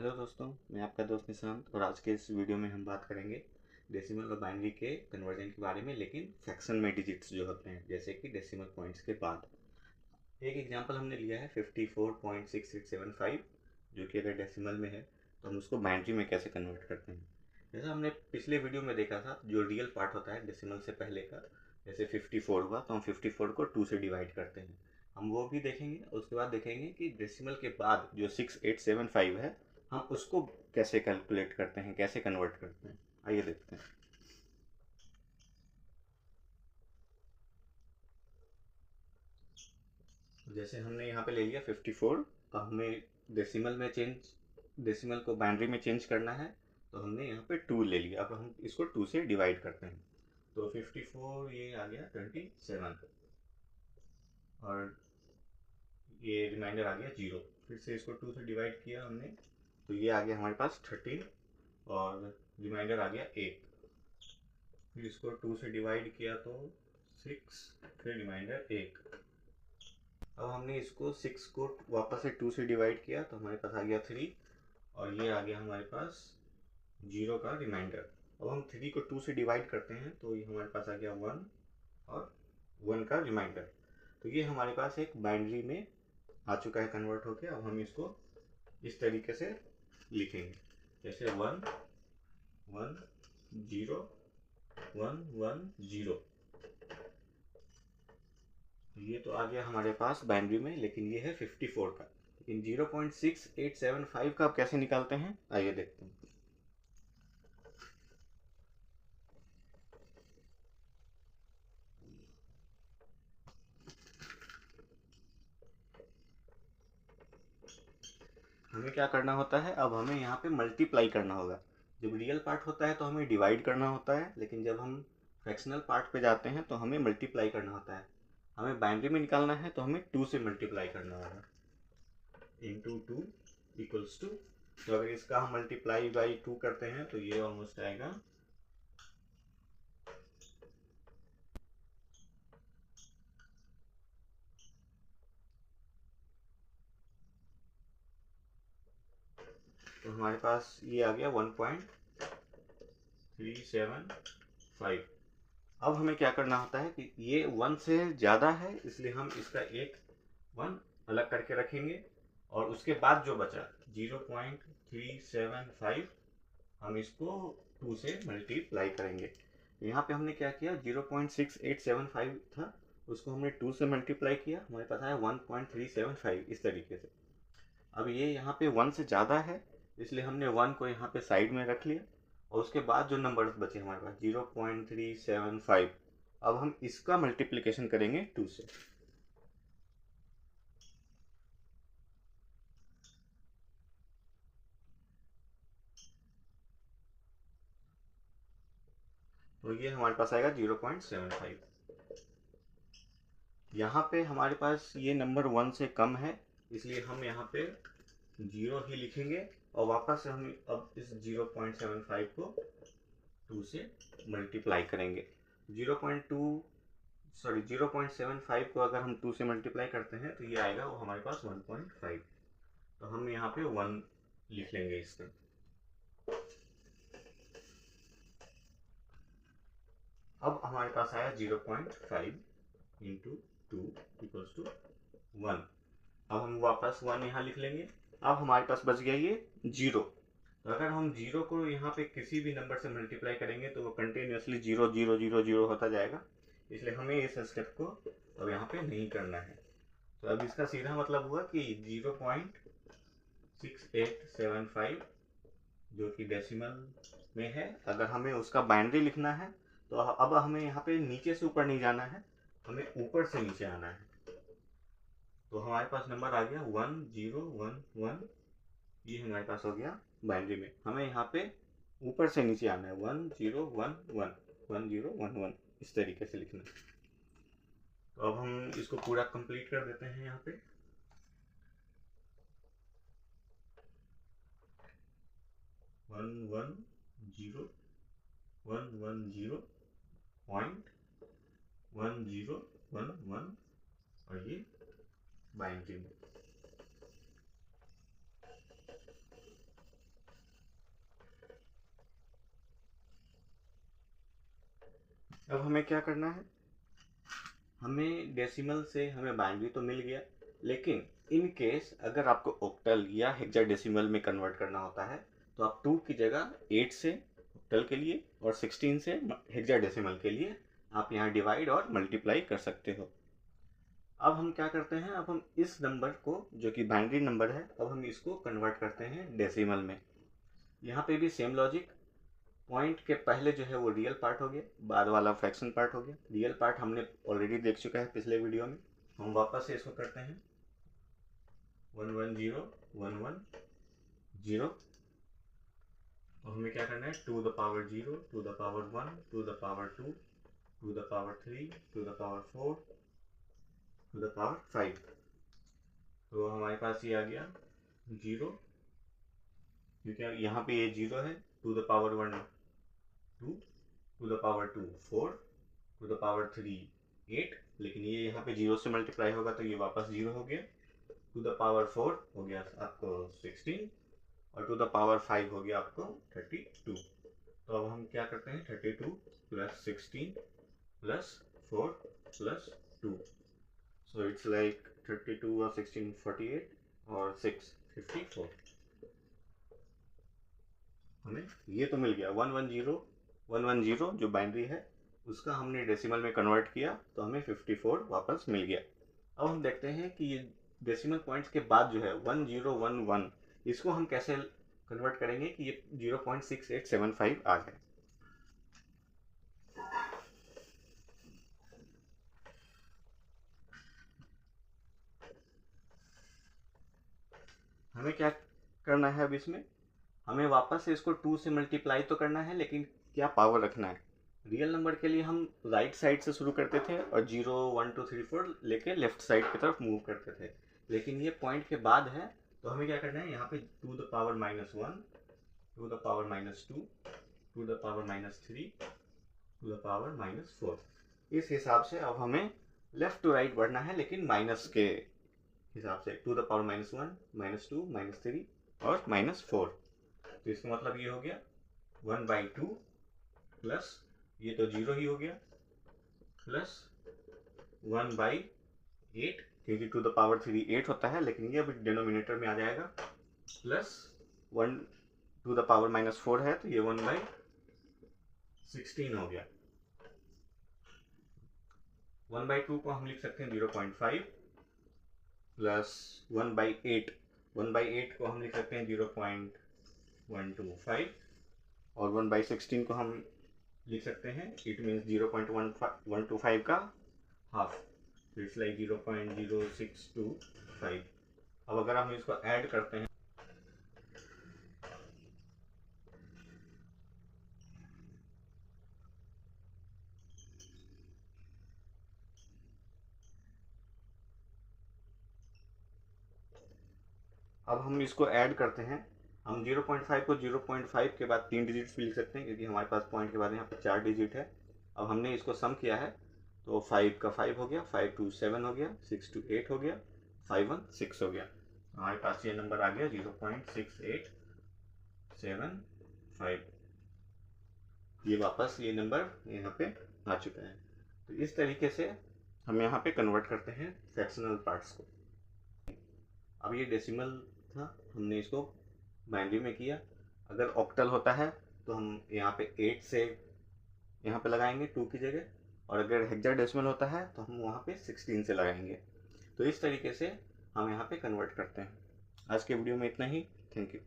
Hello दोस्तों, मैं आपका दोस्त निशांत और आज के इस वीडियो में हम बात करेंगे डेसिमल और बाइनरी के कन्वर्जन के बारे में, लेकिन फ्रैक्शन में डिजिट्स जो होते हैं जैसे कि डेसिमल पॉइंट्स के बाद। एक एग्जांपल हमने लिया है 54.6675, जो कि अगर डेसिमल में है तो हम उसको बाइनरी में कैसे कन्वर्ट करते हैं। जैसा हमने पिछले वीडियो में देखा था, जो रियल पार्ट होता है डेसिमल से पहले का, जैसे 54 हुआ तो हम 54 को 2 से डिवाइड करते हैं, हम वो भी देखेंगे। उसके बाद देखेंगे कि डेसिमल के बाद जो 6875 है, हम उसको कैसे कैलकुलेट करते हैं, कैसे कन्वर्ट करते हैं। आइए देखते हैं। जैसे हमने यहाँ पे ले लिया 54, अब हमें डेसिमल को बाइनरी में चेंज करना है, तो हमने यहाँ पे 2 ले लिया। अब हम इसको 2 से डिवाइड करते हैं, तो 54 ये आ गया 27 और ये रिमाइंडर आ गया 0। फिर से इसको 2 से डिवाइड किया हमने, तो ये आ गया हमारे पास 13 और रिमाइंडर आ गया 1। फिर इसको 2 से डिवाइड किया तो 6, फिर रिमाइंडर 1। अब हमने इसको 6 को वापस से 2 से डिवाइड किया तो हमारे पास आ गया 3 और ये आ गया हमारे पास 0 का रिमाइंडर। अब हम 3 को 2 से डिवाइड करते हैं तो ये हमारे पास आ गया 1 और 1 का रिमाइंडर। तो ये हमारे पास एक बाइनरी में आ चुका है कन्वर्ट होके। अब हम इसको इस तरीके से लिखेंगे, जैसे 1 1 0 1 1 0। ये तो आ गया हमारे पास बाइनरी में, लेकिन ये है 54 का। लेकिन 0.6875 का आप कैसे निकालते हैं, आइए देखते हैं। हमें क्या करना होता है, अब हमें यहाँ पे मल्टीप्लाई करना होगा। जब रियल पार्ट होता है तो हमें डिवाइड करना होता है, लेकिन जब हम फ्रैक्शनल पार्ट पे जाते हैं तो हमें मल्टीप्लाई करना होता है। हमें बाइनरी में निकालना है तो हमें 2 से मल्टीप्लाई करना होगा। इंटू 2 इक्वल्स टू, तो अगर इसका हम मल्टीप्लाई बाई 2 करते हैं तो ये ऑलमोस्ट आएगा तो हमारे पास ये आ गया 1.375। अब हमें क्या करना होता है कि ये 1 से ज़्यादा है, इसलिए हम इसका एक 1 अलग करके रखेंगे और उसके बाद जो बचा 0.375 हम इसको 2 से मल्टीप्लाई करेंगे। यहाँ पे हमने क्या किया, 0.6875 था, उसको हमने 2 से मल्टीप्लाई किया, हमारे पास आया 1.375 इस तरीके से। अब ये यहाँ पे 1 से ज़्यादा है, इसलिए हमने 1 को यहाँ पे साइड में रख लिया और उसके बाद जो नंबर्स बचे हमारे पास 0.375, अब हम इसका मल्टीप्लिकेशन करेंगे 2 से। तो ये हमारे पास आएगा 0.75। यहाँ पे हमारे पास ये नंबर 1 से कम है, इसलिए हम यहाँ पे 0 ही लिखेंगे और वापस से हम अब इस 0.75 को 2 से मल्टीप्लाई करेंगे। 0.75 को अगर हम 2 से मल्टीप्लाई करते हैं तो ये आएगा वो हमारे पास 1.5। तो हम यहाँ पे 1 लिख लेंगे इसका। अब हमारे पास आया 0.5 इंटू 2 इक्वल्स टू 1। अब हम वापस 1 यहाँ लिख लेंगे। अब हमारे पास बच गया ये 0। तो अगर हम 0 को यहाँ पे किसी भी नंबर से मल्टीप्लाई करेंगे तो वो कंटिन्यूसली 0 0 0 0 होता जाएगा, इसलिए हमें इस स्टेप को अब यहाँ पे नहीं करना है। तो अब इसका सीधा मतलब हुआ कि 0.6875 जो कि डेसिमल में है, अगर हमें उसका बाइनरी लिखना है तो अब हमें यहाँ पे नीचे से ऊपर नहीं जाना है, हमें ऊपर से नीचे आना है। तो हमारे पास नंबर आ गया 1011। ये हमारे पास हो गया बाइनरी में। हमें यहाँ पे ऊपर से नीचे आना है 1011 1011 इस तरीके से लिखना है। तो अब हम इसको पूरा कंप्लीट कर देते हैं। यहाँ पे 110.1011 और ये बाइनरी में। अब हमें क्या करना है, हमें डेसिमल से हमें बाइनरी तो मिल गया, लेकिन इन केस अगर आपको ऑक्टल या हेक्साडेसिमल में कन्वर्ट करना होता है तो आप 2 की जगह 8 से ऑक्टल के लिए और 16 से हेक्साडेसिमल के लिए आप यहाँ डिवाइड और मल्टीप्लाई कर सकते हो। अब हम क्या करते हैं, अब हम इस नंबर को जो कि बाइनरी नंबर है, अब हम इसको कन्वर्ट करते हैं डेसिमल में। यहाँ पे भी सेम लॉजिक, पॉइंट के पहले जो है वो रियल पार्ट हो गया, बाद वाला फ्रैक्शन पार्ट हो गया। रियल पार्ट हमने ऑलरेडी देख चुका है पिछले वीडियो में, हम वापस से इसको करते हैं 1 1 0 1 1 0। और हमें क्या करना है, 2 the power 0 2 the power 1 2 the power 2 2 the power 3 2 the power 4 2 the power 5। तो हमारे पास ये आ गया 0, क्योंकि यहाँ पे ये 0 है, 2 the power 1 2 2 the power 2 4 2 the power 3 8, लेकिन ये यहाँ पे 0 से मल्टीप्लाई होगा तो ये वापस 0 हो गया। 2 द पावर 4 हो गया आपको 16 और 2 द पावर 5 हो गया आपको 32। तो अब हम क्या करते हैं, 32 plus 16 plus 4 plus 2, so it's like 32 और 16 48 और 6 54। हमें ये तो मिल गया 110 जो बाइनरी है उसका हमने डेसिमल में कन्वर्ट किया तो हमें 54 वापस मिल गया। अब हम देखते हैं कि ये डेसिमल पॉइंट्स के बाद जो है 1011 इसको हम कैसे कन्वर्ट करेंगे कि ये 0.6875 आ जाए। हमें क्या करना है, अब इसमें हमें वापस से इसको 2 से मल्टीप्लाई तो करना है, लेकिन क्या पावर रखना है। रियल नंबर के लिए हम राइट साइड से शुरू करते थे और 0 1 2 3 4 लेके लेफ्ट साइड की तरफ मूव करते थे, लेकिन ये पॉइंट के बाद है तो हमें क्या करना है, यहाँ पे 2 the power -1 2 the power -2 2 the power -3 2 the power -4। इस हिसाब से अब हमें लेफ्ट टू राइट बढ़ना है, लेकिन माइनस के हिसाब से 2 द पावर -1 -2 -3 और -4। तो इसका मतलब ये हो गया 1/2 प्लस ये तो 0 ही हो गया प्लस 1/8, क्योंकि 2 द पावर 3 8 होता है, लेकिन ये अभी डिनोमिनेटर में आ जाएगा, प्लस 1 2 द पावर -4 है तो ये 1/16 हो गया। 1/2 को हम लिख सकते हैं 0.5 प्लस 1/8 को हम लिख सकते हैं 0.125 और 1/16 को हम लिख सकते हैं, इट मीन्स 0.125 का हाफ, तो इट्स लाइक 0.0625। अब अगर हम इसको ऐड करते हैं अब हम इसको ऐड करते हैं, हम 0.5 को 0.5 के बाद 3 डिजिट्स भी लिख सकते हैं, क्योंकि हमारे पास पॉइंट के बाद यहाँ पे 4 डिजिट है। अब हमने इसको सम किया है तो 5 का 5 हो गया, 5 2 7 हो गया, 6 2 8 हो गया, 5 1 6 हो गया। हमारे पास ये नंबर आ गया 0.6875। ये वापस ये नंबर यहाँ पे आ चुका है। तो इस तरीके से हम यहाँ पे कन्वर्ट करते हैं फ्रैक्शनल पार्ट्स को। अब ये डेसिमल था, हमने इसको बाइनरी में किया। अगर ऑक्टल होता है तो हम यहाँ पे 8 से यहाँ पे लगाएंगे 2 की जगह, और अगर हेक्साडेसिमल होता है तो हम वहाँ पे 16 से लगाएंगे। तो इस तरीके से हम यहाँ पे कन्वर्ट करते हैं। आज के वीडियो में इतना ही। Thank you.